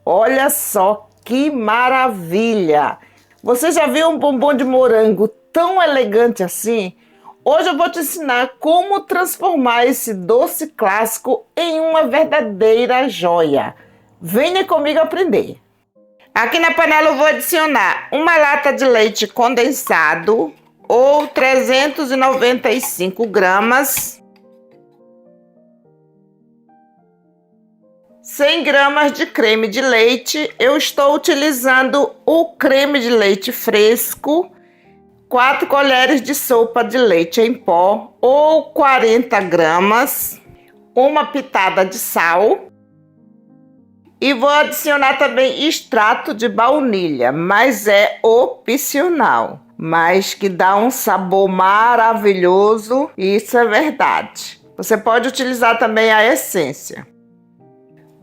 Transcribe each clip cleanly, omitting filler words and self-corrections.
Olha só que maravilha! Você já viu um bombom de morango tão elegante assim? Hoje eu vou te ensinar como transformar esse doce clássico em uma verdadeira joia. Venha comigo aprender. Aqui na panela eu vou adicionar uma lata de leite condensado ou 395 gramas, 100 gramas de creme de leite. Eu estou utilizando o creme de leite fresco, 4 colheres de sopa de leite em pó ou 40 gramas, uma pitada de sal e vou adicionar também extrato de baunilha, mas é opcional, mas que dá um sabor maravilhoso, isso é verdade. Você pode utilizar também a essência.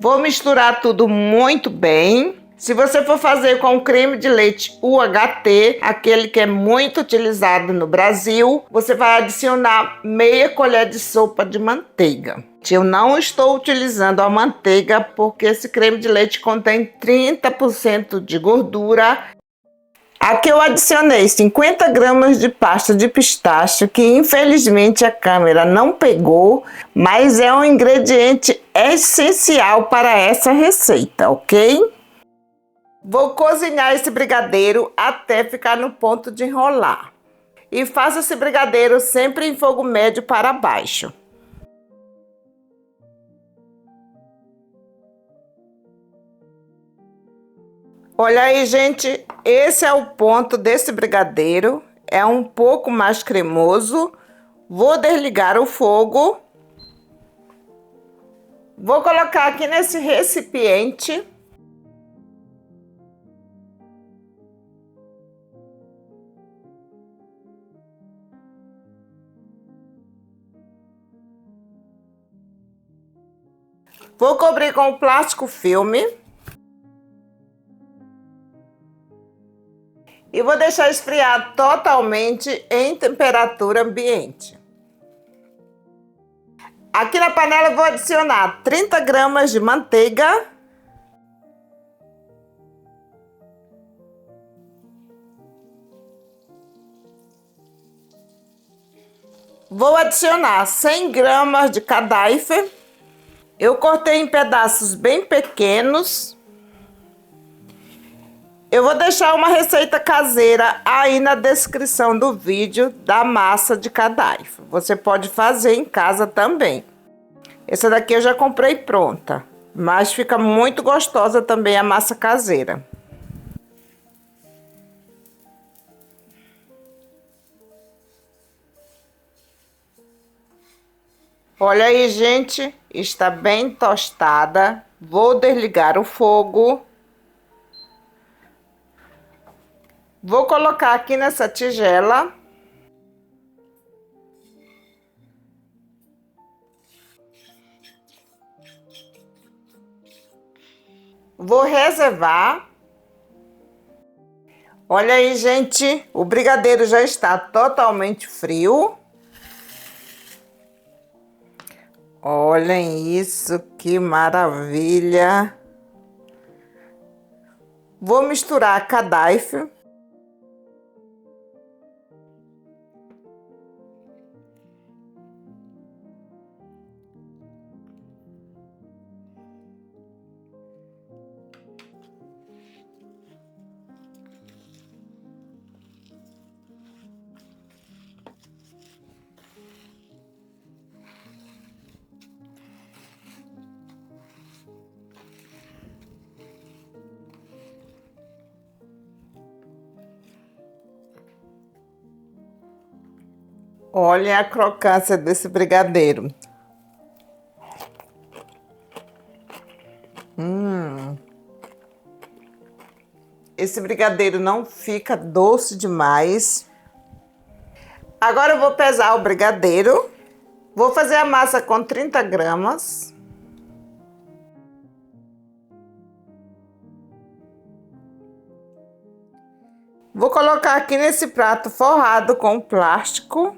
Vou misturar tudo muito bem. Se você for fazer com creme de leite UHT, aquele que é muito utilizado no Brasil, você vai adicionar meia colher de sopa de manteiga. Eu não estou utilizando a manteiga porque esse creme de leite contém 30% de gordura. Aqui eu adicionei 50 gramas de pasta de pistache, que infelizmente a câmera não pegou, mas é um ingrediente essencial para essa receita, ok? Vou cozinhar esse brigadeiro até ficar no ponto de enrolar. E faça esse brigadeiro sempre em fogo médio para baixo. Olha aí, gente, esse é o ponto desse brigadeiro. É um pouco mais cremoso. Vou desligar o fogo. Vou colocar aqui nesse recipiente. Vou cobrir com plástico filme. E vou deixar esfriar totalmente em temperatura ambiente. Aqui na panela eu vou adicionar 30 gramas de manteiga. Vou adicionar 100 gramas de cadaife. Eu cortei em pedaços bem pequenos. Eu vou deixar uma receita caseira aí na descrição do vídeo da massa de cadaife. Você pode fazer em casa também. Essa daqui eu já comprei pronta, mas fica muito gostosa também a massa caseira. Olha aí, gente, está bem tostada. Vou desligar o fogo. Vou colocar aqui nessa tigela. Vou reservar. Olha aí, gente, o brigadeiro já está totalmente frio. Olhem isso, que maravilha! Vou misturar a cadaife. Olhem a crocância desse brigadeiro. Esse brigadeiro não fica doce demais. Agora eu vou pesar o brigadeiro. Vou fazer a massa com 30 gramas. Vou colocar aqui nesse prato forrado com plástico.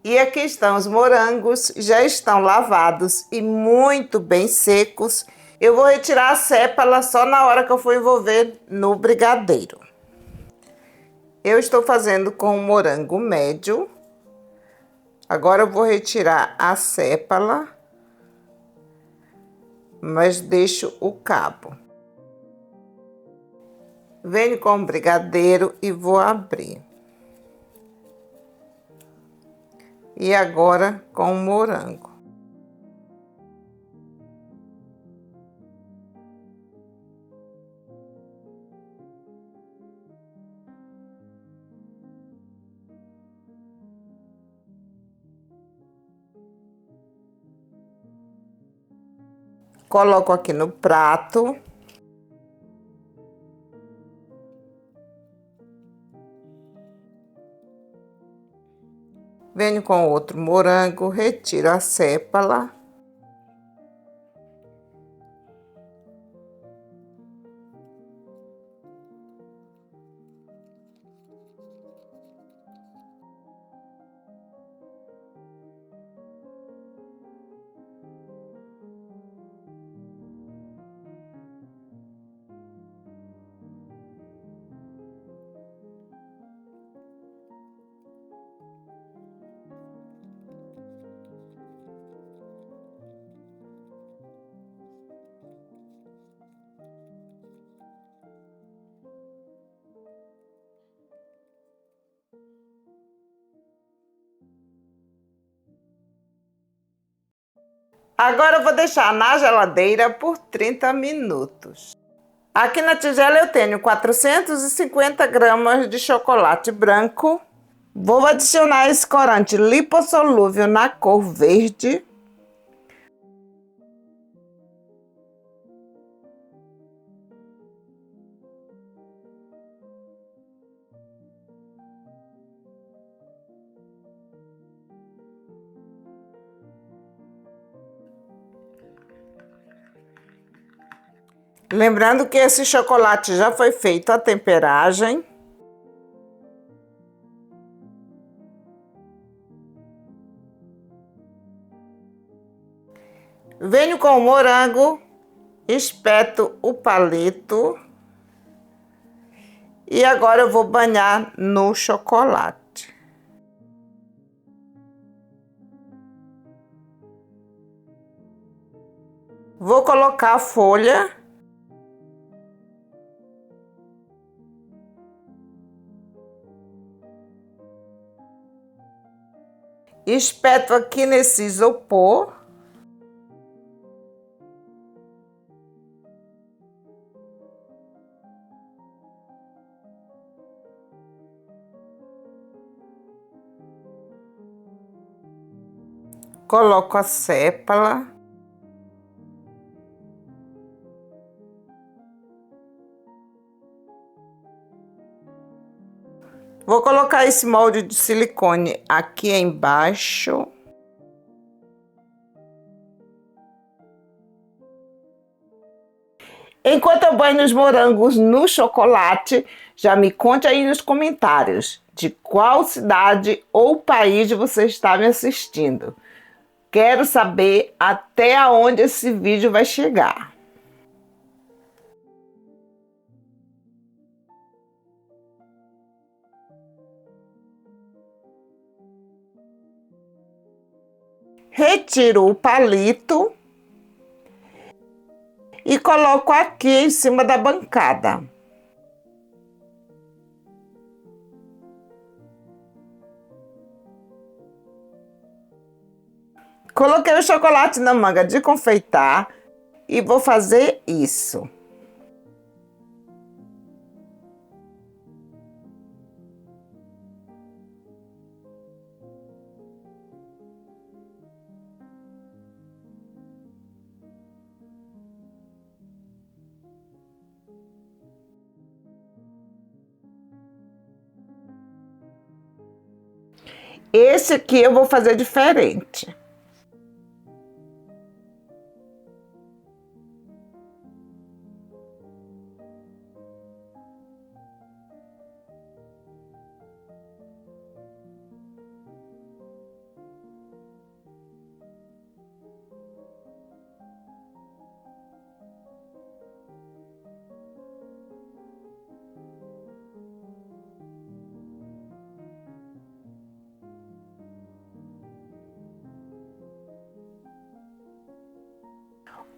E aqui estão os morangos, já estão lavados e muito bem secos. Eu vou retirar a sépala só na hora que eu for envolver no brigadeiro. Eu estou fazendo com morango médio. Agora eu vou retirar a sépala, mas deixo o cabo. Venho com o brigadeiro e vou abrir. E agora com o morango. Coloco aqui no prato. Venho com outro morango, retiro a sépala. Agora eu vou deixar na geladeira por 30 minutos. Aqui na tigela eu tenho 450 gramas de chocolate branco. Vou adicionar esse corante lipossolúvel na cor verde. Lembrando que esse chocolate já foi feito a temperagem. Venho com o morango, espeto o palito. E agora eu vou banhar no chocolate. Vou colocar a folha. Espeto aqui nesse isopor. Coloco a sépala. Vou colocar esse molde de silicone aqui embaixo. Enquanto eu banho os morangos no chocolate, já me conte aí nos comentários de qual cidade ou país você está me assistindo. Quero saber até onde esse vídeo vai chegar. Retiro o palito e coloco aqui em cima da bancada. Coloquei o chocolate na manga de confeitar e vou fazer isso. Esse aqui eu vou fazer diferente.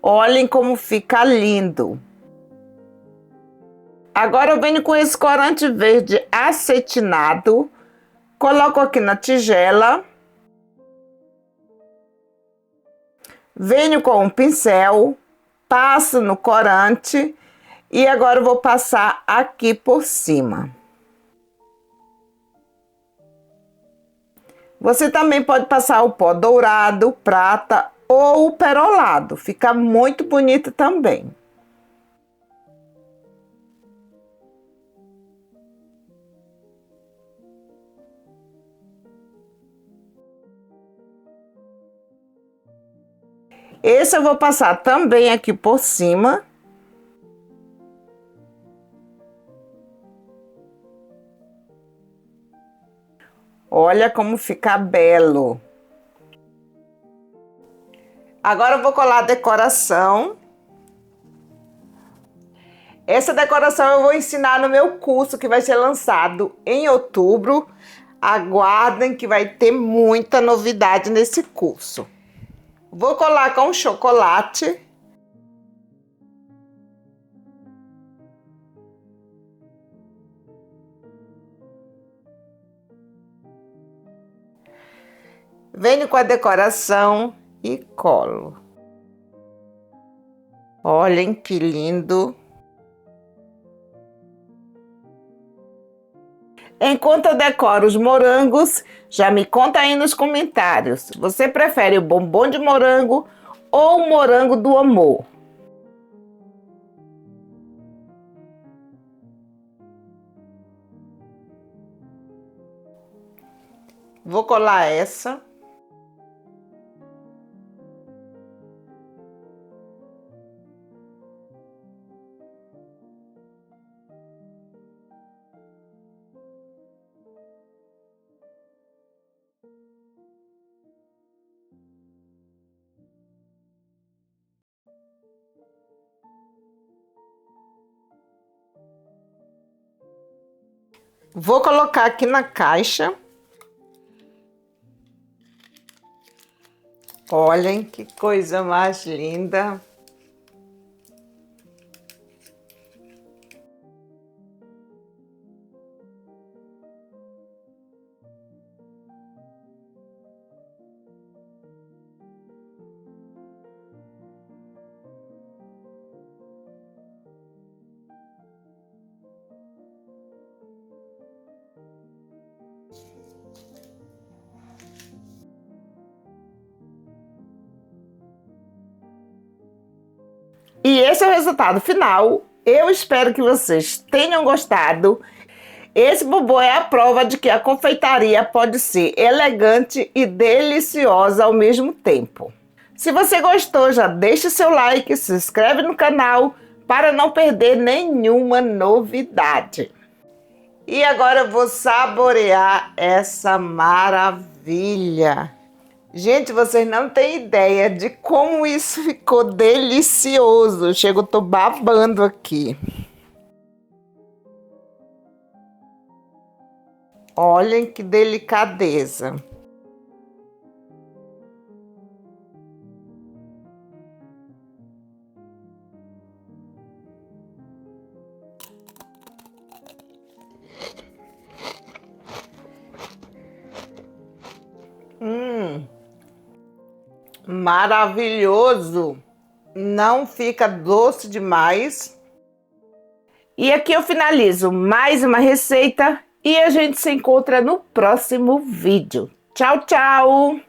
Olhem como fica lindo. Agora eu venho com esse corante verde acetinado, coloco aqui na tigela, venho com um pincel, passo no corante e agora eu vou passar aqui por cima. Você também pode passar o pó dourado, prata ou o perolado, fica muito bonito também. Esse eu vou passar também aqui por cima. Olha como fica belo. Agora eu vou colar a decoração. Essa decoração eu vou ensinar no meu curso que vai ser lançado em outubro. Aguardem que vai ter muita novidade nesse curso. Vou colar com chocolate. Venho com a decoração e colo. Olhem que lindo. Enquanto eu decoro os morangos, já me conta aí nos comentários. Você prefere o bombom de morango ou o morango do amor? Vou colar essa. Vou colocar aqui na caixa. Olhem que coisa mais linda. E esse é o resultado final. Eu espero que vocês tenham gostado. Esse bombom é a prova de que a confeitaria pode ser elegante e deliciosa ao mesmo tempo. Se você gostou, já deixa o seu like, se inscreve no canal para não perder nenhuma novidade. E agora eu vou saborear essa maravilha. Gente, vocês não têm ideia de como isso ficou delicioso. Chego, tô babando aqui. Olhem que delicadeza. Maravilhoso! Não fica doce demais. E aqui eu finalizo mais uma receita e a gente se encontra no próximo vídeo. Tchau, tchau!